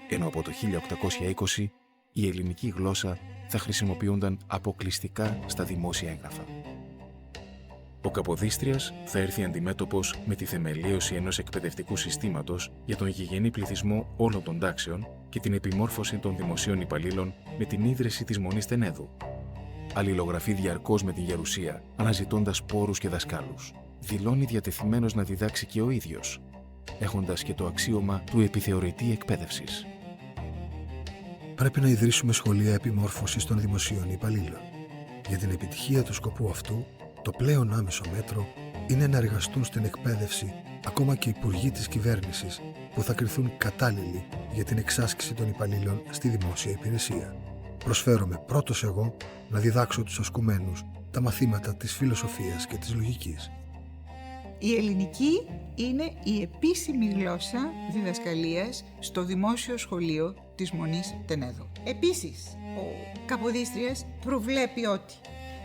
Ενώ από το 1820 η ελληνική γλώσσα θα χρησιμοποιούνταν αποκλειστικά στα δημόσια έγγραφα. Ο Καποδίστριας θα έρθει αντιμέτωπος με τη θεμελίωση ενός εκπαιδευτικού συστήματος για τον γηγενή πληθυσμό όλων των τάξεων και την επιμόρφωση των δημοσίων υπαλλήλων με την ίδρυση της Μονής Τενέδου. Αλληλογραφεί διαρκώς με την Γερουσία, αναζητώντας πόρους και δασκάλους. Δηλώνει διατεθειμένος να διδάξει και ο ίδιος, έχοντας και το αξίωμα του επιθεωρητή εκπαίδευσης. Πρέπει να ιδρύσουμε σχολεία επιμόρφωσης των δημοσίων υπαλλήλων. Για την επιτυχία του σκοπού αυτού, το πλέον άμεσο μέτρο είναι να εργαστούν στην εκπαίδευση ακόμα και υπουργοί της κυβέρνησης που θα κριθούν κατάλληλοι για την εξάσκηση των υπαλλήλων στη δημόσια υπηρεσία. Προσφέρομαι πρώτος εγώ να διδάξω τους ασκουμένους τα μαθήματα της φιλοσοφίας και της λογικής. Η ελληνική είναι η επίσημη γλώσσα διδασκαλίας στο δημόσιο σχολείο της Μονής Τενέδου. Επίσης, ο Καποδίστριας προβλέπει ότι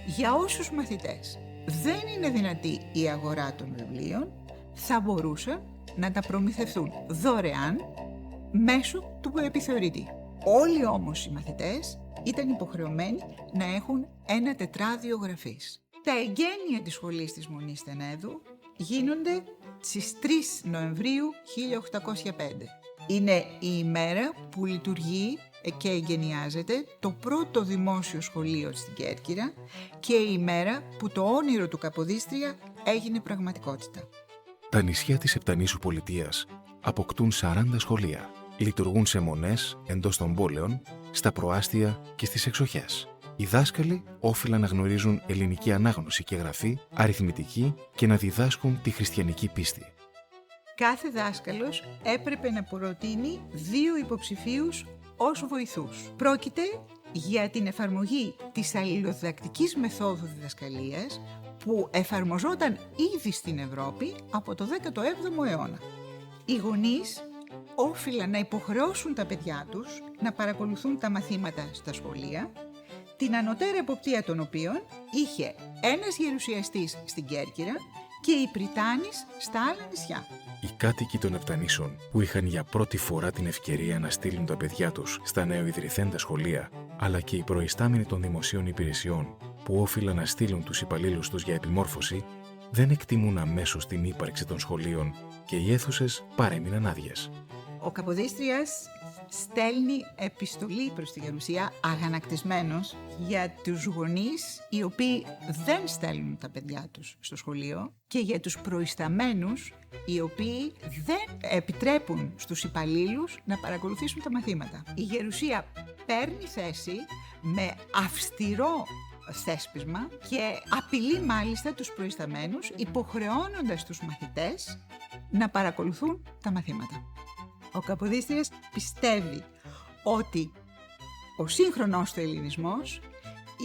για όσους μαθητές δεν είναι δυνατή η αγορά των βιβλίων, θα μπορούσαν να τα προμηθευτούν δωρεάν μέσω του επιθεωρητή. Όλοι όμως οι μαθητές ήταν υποχρεωμένοι να έχουν ένα τετράδιο γραφής. Τα εγγένεια της σχολής της Μονής Τενέδου γίνονται στις 3 Νοεμβρίου 1805. Είναι η ημέρα που λειτουργεί και εγγενιάζεται το πρώτο δημόσιο σχολείο στην Κέρκυρα και η ημέρα που το όνειρο του Καποδίστρια έγινε πραγματικότητα. Τα νησιά της Επτανήσου Πολιτείας αποκτούν 40 σχολεία. Λειτουργούν σε μονές εντός των πόλεων, στα προάστια και στις εξοχές. Οι δάσκαλοι όφυλαν να γνωρίζουν ελληνική ανάγνωση και γραφή, αριθμητική και να διδάσκουν τη χριστιανική πίστη. Κάθε δάσκαλος έπρεπε να προτείνει 2 υποψηφίους ως βοηθούς. Πρόκειται για την εφαρμογή της αλληλοδιδακτικής μεθόδου διδασκαλίας που εφαρμοζόταν ήδη στην Ευρώπη από το 17ο αιώνα. Οι γονείς όφυλαν να υποχρεώσουν τα παιδιά τους να παρακολουθούν τα μαθήματα στα σχολεία, την ανωτέρα εποπτεία των οποίων είχε ένας γερουσιαστής στην Κέρκυρα και οι πριτάνης στα άλλα νησιά. Οι κάτοικοι των Επτανήσων, που είχαν για πρώτη φορά την ευκαιρία να στείλουν τα παιδιά τους στα νεοειδρυθέντα σχολεία, αλλά και οι προϊστάμενοι των δημοσίων υπηρεσιών, που όφυλαν να στείλουν τους υπαλλήλους τους για επιμόρφωση, δεν εκτιμούν αμέσως την ύπαρξη των σχολείων και οι αίθουσες παρέμειναν άδειες. Ο Καποδίστριας στέλνει επιστολή προς τη Γερουσία αγανακτισμένος για τους γονείς οι οποίοι δεν στέλνουν τα παιδιά τους στο σχολείο και για τους προϊσταμένους οι οποίοι δεν επιτρέπουν στους υπαλλήλους να παρακολουθήσουν τα μαθήματα. Η Γερουσία παίρνει θέση με αυστηρό θέσπισμα και απειλεί μάλιστα τους προϊσταμένους υποχρεώνοντας τους μαθητές να παρακολουθούν τα μαθήματα. Ο Καποδίστριας πιστεύει ότι ο σύγχρονος του ελληνισμός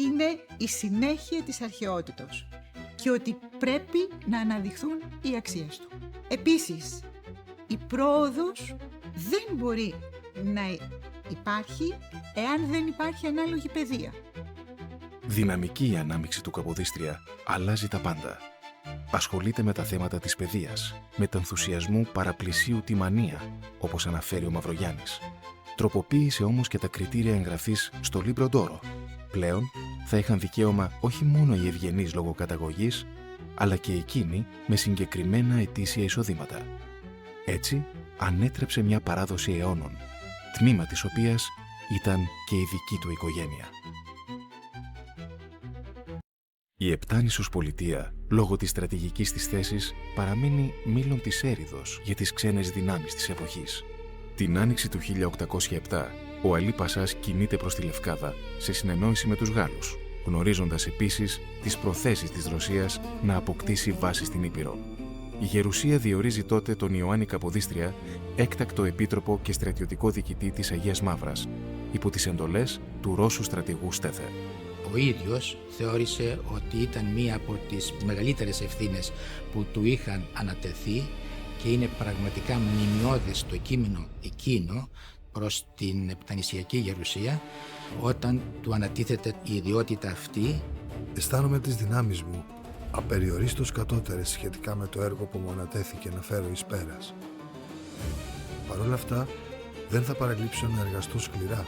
είναι η συνέχεια της αρχαιότητος και ότι πρέπει να αναδειχθούν οι αξίες του. Επίσης, η πρόοδος δεν μπορεί να υπάρχει εάν δεν υπάρχει ανάλογη παιδεία. Δυναμική η ανάμειξη του Καποδίστρια αλλάζει τα πάντα. Ασχολείται με τα θέματα της παιδείας, μετανθουσιασμού παραπλησίου τη μανία, όπως αναφέρει ο Μαυρογιάννης. Τροποποίησε όμως και τα κριτήρια εγγραφής στο Λίμπρο ντ'Όρο. Πλέον θα είχαν δικαίωμα όχι μόνο οι ευγενείς λόγω καταγωγής, αλλά και εκείνοι με συγκεκριμένα ετήσια εισοδήματα. Έτσι, ανέτρεψε μια παράδοση αιώνων, τμήμα της οποίας ήταν και η δική του οικογένεια. Η Επτάνησος πολιτεία, λόγω της στρατηγικής της θέσης, παραμένει μήλον της έριδος για τις ξένες δυνάμεις της εποχής. Την άνοιξη του 1807, ο Αλή Πασάς κινείται προς τη Λευκάδα σε συνεννόηση με τους Γάλλους, γνωρίζοντας επίσης τις προθέσεις της Ρωσίας να αποκτήσει βάση στην Ήπειρο. Η Γερουσία διορίζει τότε τον Ιωάννη Καποδίστρια έκτακτο επίτροπο και στρατιωτικό διοικητή της Αγίας Μαύρας, υπό τις εντολές του Ρώσου στρατηγού Στέθε. Ο ίδιος θεώρησε ότι ήταν μία από τις μεγαλύτερες ευθύνες που του είχαν ανατεθεί και είναι πραγματικά μνημειώδες το κείμενο εκείνο προς την Επτανησιακή Γερουσία όταν του ανατίθεται η ιδιότητα αυτή. Αισθάνομαι τις δυνάμεις μου απεριορίστως κατώτερες σχετικά με το έργο που μου ανατέθηκε να φέρω εις πέρας. Παρ' όλα αυτά, δεν θα παραλείψω να εργαστώ σκληρά,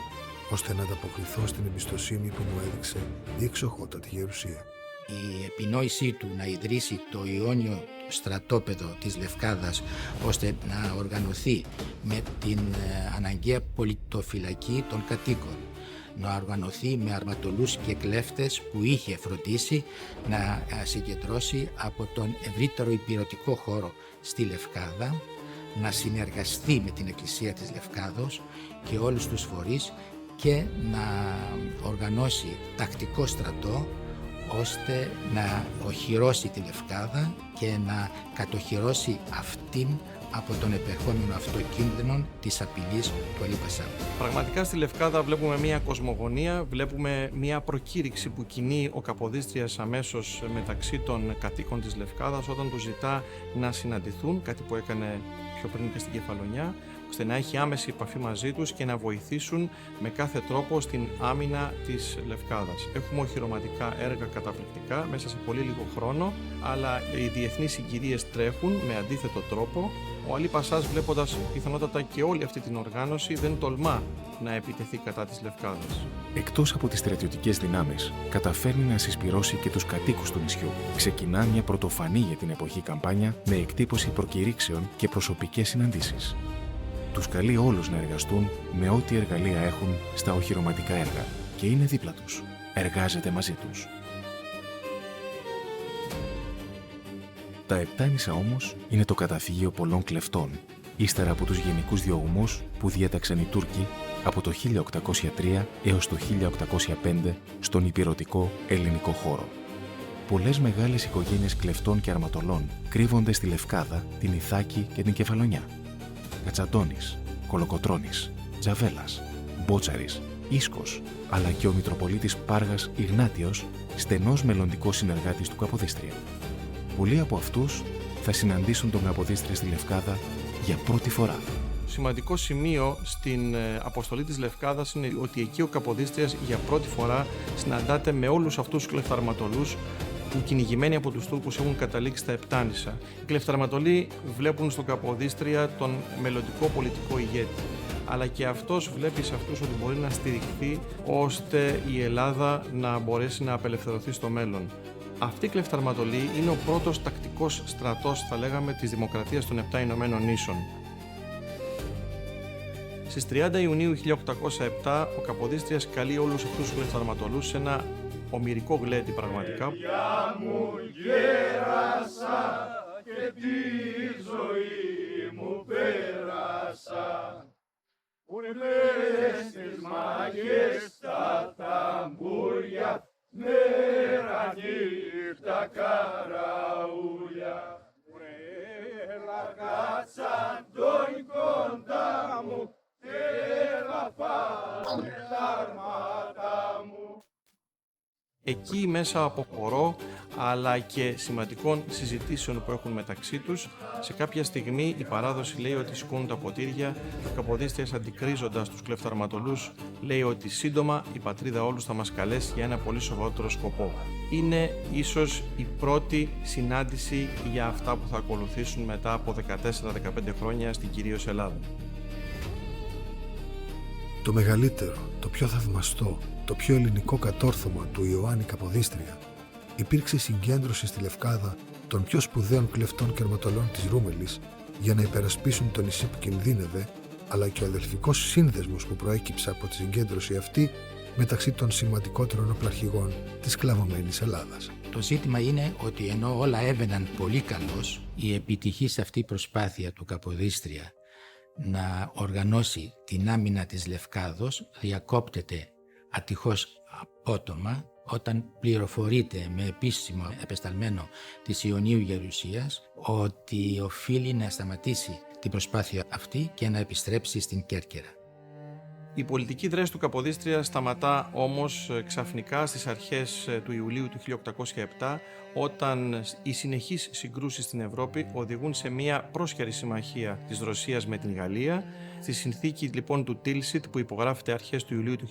ώστε να ανταποκριθώ στην εμπιστοσύνη που μου έδειξε η εξοχότατη Γερουσία. Η επινόησή του να ιδρύσει το Ιόνιο στρατόπεδο της Λευκάδας ώστε να οργανωθεί με την αναγκαία πολιτοφυλακή των κατοίκων, να οργανωθεί με αρματολούς και κλέφτες που είχε φροντίσει να συγκεντρώσει από τον ευρύτερο υπηρετικό χώρο στη Λευκάδα, να συνεργαστεί με την Εκκλησία της Λευκάδος και όλους τους φορείς και να οργανώσει τακτικό στρατό ώστε να οχυρώσει τη Λευκάδα και να κατοχυρώσει αυτήν από τον επερχόμενο αυτό κίνδυνο της απειλής του Αλή Πασά. Πραγματικά στη Λευκάδα βλέπουμε μια κοσμογονία, βλέπουμε μια προκήρυξη που κινεί ο Καποδίστριας αμέσως μεταξύ των κατοίκων της Λευκάδας όταν του ζητά να συναντηθούν, κάτι που έκανε πιο πριν και στην Κεφαλονιά. Ο ώστε να έχει άμεση επαφή μαζί τους και να βοηθήσουν με κάθε τρόπο στην άμυνα της Λευκάδας. Έχουμε οχυρωματικά έργα καταπληκτικά μέσα σε πολύ λίγο χρόνο, αλλά οι διεθνείς συγκυρίες τρέχουν με αντίθετο τρόπο. Ο Αλή Πασάς, βλέποντας πιθανότατα και όλη αυτή την οργάνωση, δεν τολμά να επιτεθεί κατά της Λευκάδας. Εκτός από τις στρατιωτικές δυνάμεις, καταφέρνει να συσπυρώσει και τους κατοίκους του νησιού. Ξεκινά μια πρωτοφανή για την εποχή καμπάνια με εκτύπωση προκηρύξεων και προσωπικές συναντήσεις. Τους καλεί όλους να εργαστούν με ό,τι εργαλεία έχουν στα οχυρωματικά έργα και είναι δίπλα τους. Εργάζεται μαζί τους. Τα Επτάνησα όμως είναι το καταφύγιο πολλών κλεφτών, ύστερα από τους γενικούς διωγμούς που διέταξαν οι Τούρκοι από το 1803 έως το 1805 στον ηπειρωτικό ελληνικό χώρο. Πολλές μεγάλες οικογένειες κλεφτών και αρματολών κρύβονται στη Λευκάδα, την Ιθάκη και την Κεφαλονιά. Κατσαντώνης, Κολοκοτρώνης, Τζαβέλας, Μπότσαρης, Ίσκος, αλλά και ο Μητροπολίτης Πάργας Ιγνάτιος, στενός μελλοντικός συνεργάτης του Καποδίστρια. Πολλοί από αυτούς θα συναντήσουν τον Καποδίστρια στη Λευκάδα για πρώτη φορά. Σημαντικό σημείο στην αποστολή της Λευκάδας είναι ότι εκεί ο Καποδίστριας για πρώτη φορά συναντάται με όλους αυτούς τους κλεφταρματολούς που κυνηγημένοι από τους Τούρκους έχουν καταλήξει στα Επτάνησα. Οι κλεφταρματολοί βλέπουν στον Καποδίστρια τον μελλοντικό πολιτικό ηγέτη, αλλά και αυτός βλέπει σε αυτούς ότι μπορεί να στηριχθεί ώστε η Ελλάδα να μπορέσει να απελευθερωθεί στο μέλλον. Αυτή η κλεφταρματολή είναι ο πρώτος τακτικός στρατός, θα λέγαμε, της Δημοκρατίας των Επτά Ηνωμένων Νήσων. Στις 30 Ιουνίου 1807 ο Καποδίστριας καλεί όλους αυτούς τους κλεφταρματολούς σε ένα ομηρικό γλέντι πραγματικά. Μου γέρασα και τη ζωή μου πέρασα, που λες τις μάχες στα ταμπούρια, μέρα νύχτα καραούλια. Έλα κάτσαν τον κοντά μου, έλα πάνε τα αρμάτα μου. Εκεί μέσα από χορό αλλά και σημαντικών συζητήσεων που έχουν μεταξύ τους, σε κάποια στιγμή η παράδοση λέει ότι σηκώνουν τα ποτήρια και ο Καποδίστριας, αντικρίζοντας τους κλεφταρματολούς, λέει ότι σύντομα η πατρίδα όλους θα μας καλέσει για ένα πολύ σοβαρότερο σκοπό. Είναι ίσως η πρώτη συνάντηση για αυτά που θα ακολουθήσουν μετά από 14-15 χρόνια στην κυρίως Ελλάδα. Το μεγαλύτερο, το πιο θαυμαστό, το πιο ελληνικό κατόρθωμα του Ιωάννη Καποδίστρια υπήρξε η συγκέντρωση στη Λευκάδα των πιο σπουδαίων κλεφτών και αρματολών της Ρούμελης για να υπερασπίσουν το νησί που κινδύνευε, αλλά και ο αδελφικός σύνδεσμος που προέκυψε από τη συγκέντρωση αυτή μεταξύ των σημαντικότερων οπλαρχηγών της σκλαβωμένης Ελλάδας. Το ζήτημα είναι ότι ενώ όλα έβαιναν πολύ καλώς, η επιτυχής αυτή προσπάθεια του Καποδίστρια να οργανώσει την άμυνα της Λευκάδος διακόπτεται ατυχώς απότομα όταν πληροφορείται με επίσημο επεσταλμένο της Ιωνίου Γερουσίας ότι οφείλει να σταματήσει την προσπάθεια αυτή και να επιστρέψει στην Κέρκυρα. Η πολιτική δράση του Καποδίστρια σταματά όμως ξαφνικά στις αρχές του Ιουλίου του 1807, όταν οι συνεχείς συγκρούσεις στην Ευρώπη οδηγούν σε μια πρόσχερη συμμαχία της Ρωσίας με την Γαλλία. Στη συνθήκη λοιπόν του Τίλσιτ που υπογράφεται αρχές του Ιουλίου του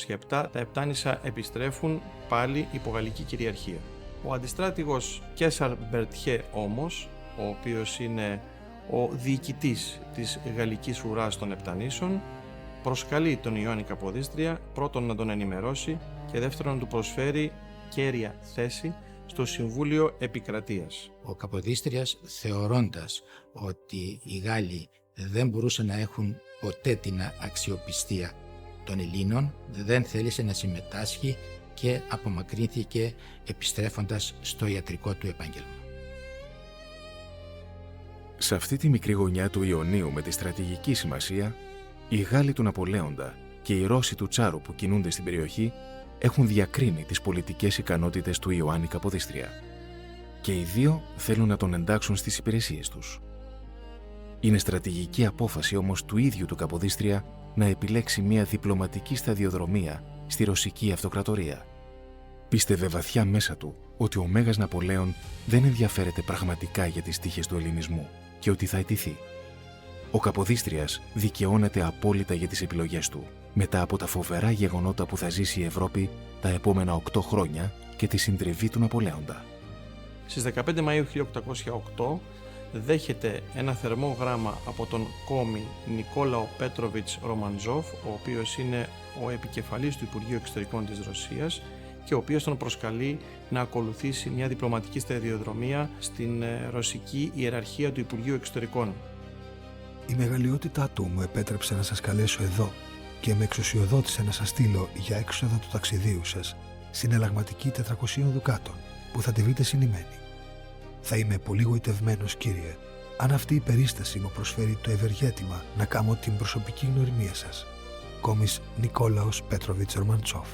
1807, τα Επτάνησα επιστρέφουν πάλι υπό γαλλική κυριαρχία. Ο αντιστράτηγος Κέσαρ Μπερτιέ όμως, ο οποίος είναι ο διοικητής της γαλλικής ουράς των Επτανήσων, προσκαλεί τον Ιωάννη Καποδίστρια πρώτον να τον ενημερώσει και δεύτερον να του προσφέρει κέρια θέση στο Συμβούλιο Επικρατείας. Ο Καποδίστριας, θεωρώντας ότι οι Γάλλοι δεν μπορούσαν να έχουν ποτέ την αξιοπιστία των Ελλήνων, δεν θέλησε να συμμετάσχει και απομακρύνθηκε επιστρέφοντας στο ιατρικό του επάγγελμα. Σε αυτή τη μικρή γωνιά του Ιωνίου με τη στρατηγική σημασία, οι Γάλλοι του Ναπολέοντα και οι Ρώσοι του Τσάρου που κινούνται στην περιοχή έχουν διακρίνει τις πολιτικές ικανότητες του Ιωάννη Καποδίστρια και οι δύο θέλουν να τον εντάξουν στις υπηρεσίες τους. Είναι στρατηγική απόφαση όμως του ίδιου του Καποδίστρια να επιλέξει μια διπλωματική σταδιοδρομία στη Ρωσική Αυτοκρατορία. Πίστευε βαθιά μέσα του ότι ο Μέγας Ναπολέον δεν ενδιαφέρεται πραγματικά για τις τύχες του ελληνισμού και ότι θα αιτηθεί. Ο Καποδίστριας δικαιώνεται απόλυτα για τις επιλογές του, μετά από τα φοβερά γεγονότα που θα ζήσει η Ευρώπη τα επόμενα 8 χρόνια και τη συντριβή του Ναπολέοντα. Στις 15 Μαΐου 1808 δέχεται ένα θερμό γράμμα από τον κόμι Νικόλαο Πέτροβιτς Ρομαντζόφ, ο οποίος είναι ο επικεφαλής του Υπουργείου Εξωτερικών της Ρωσίας και ο οποίος τον προσκαλεί να ακολουθήσει μια διπλωματική σταδιοδρομία στην ρωσική ιεραρχία του Υπουργείου Εξωτερικών. Η μεγαλειότητά του μου επέτρεψε να σας καλέσω εδώ και με εξουσιοδότησε να σας στείλω για έξοδο του ταξιδίου σας συναλλαγματική 400 δουκάτων που θα τη βρείτε συνημμένη. Θα είμαι πολύ γοητευμένος, κύριε, αν αυτή η περίσταση μου προσφέρει το ευεργέτημα να κάνω την προσωπική γνωριμία σας. Κόμις Νικόλαος Πέτροβιτς Ρομαντζόφ.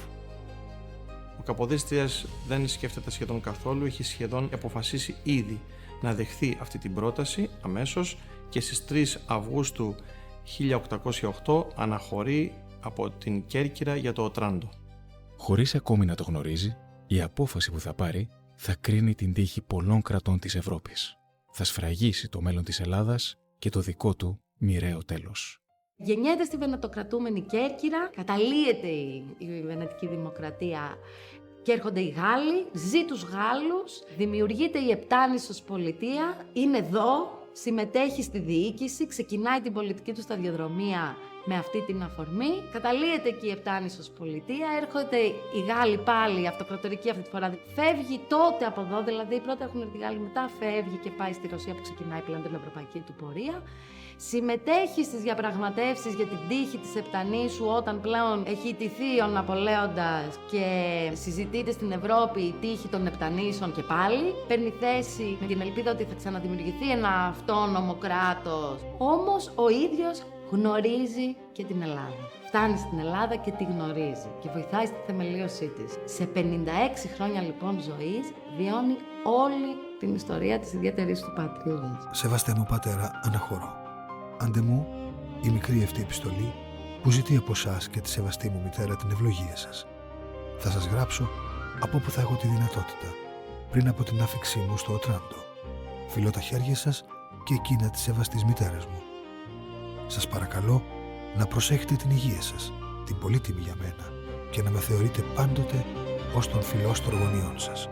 Ο Καποδίστριας δεν σκέφτεται σχεδόν καθόλου, έχει σχεδόν αποφασίσει ήδη να δεχθεί αυτή την πρόταση αμέσως και στις 3 Αυγούστου 1808 αναχωρεί από την Κέρκυρα για το Οτράντο. Χωρίς ακόμη να το γνωρίζει, η απόφαση που θα πάρει θα κρίνει την τύχη πολλών κρατών της Ευρώπης. Θα σφραγίσει το μέλλον της Ελλάδας και το δικό του μοιραίο τέλος. Γεννιέται στη βενετοκρατούμενη Κέρκυρα, καταλύεται η βενετική δημοκρατία και έρχονται οι Γάλλοι, ζει τους Γάλλους, δημιουργείται η Επτάνησος πολιτεία, είναι εδώ, συμμετέχει στη διοίκηση, ξεκινάει την πολιτική του σταδιοδρομία με αυτή την αφορμή, καταλύεται και η Επτάνησος πολιτεία, έρχονται οι Γάλλοι πάλι, η αυτοκρατορική αυτή τη φορά, φεύγει τότε από εδώ, δηλαδή πρώτα έχουν έρθει οι Γάλλοι, μετά φεύγει και πάει στη Ρωσία που ξεκινάει πλέον την ευρωπαϊκή του πορεία. Συμμετέχει στις διαπραγματεύσεις για την τύχη της Επτανήσου όταν πλέον έχει ιτηθεί ο Ναπολέοντας και συζητείται στην Ευρώπη η τύχη των Επτανήσων και πάλι. Παίρνει θέση με την ελπίδα ότι θα ξαναδημιουργηθεί ένα αυτόνομο κράτος. Όμως ο ίδιος γνωρίζει και την Ελλάδα. Φτάνει στην Ελλάδα και τη γνωρίζει και βοηθάει στη θεμελίωσή της. Σε 56 χρόνια λοιπόν ζωής βιώνει όλη την ιστορία της ιδιαίτερης του πατρίδας. Σεβαστέ μου πατέρα, αναχωρώ. Άντε μου η μικρή αυτή επιστολή που ζητεί από εσάς και τη σεβαστή μου μητέρα την ευλογία σας. Θα σας γράψω από όπου θα έχω τη δυνατότητα, πριν από την άφηξή μου στο Οτράντο. Φιλώ τα χέρια σας και εκείνα της σεβαστής μητέρας μου. Σας παρακαλώ να προσέχετε την υγεία σας, την πολύτιμη για μένα, και να με θεωρείτε πάντοτε ως τον φιλόστρο γονιών σας.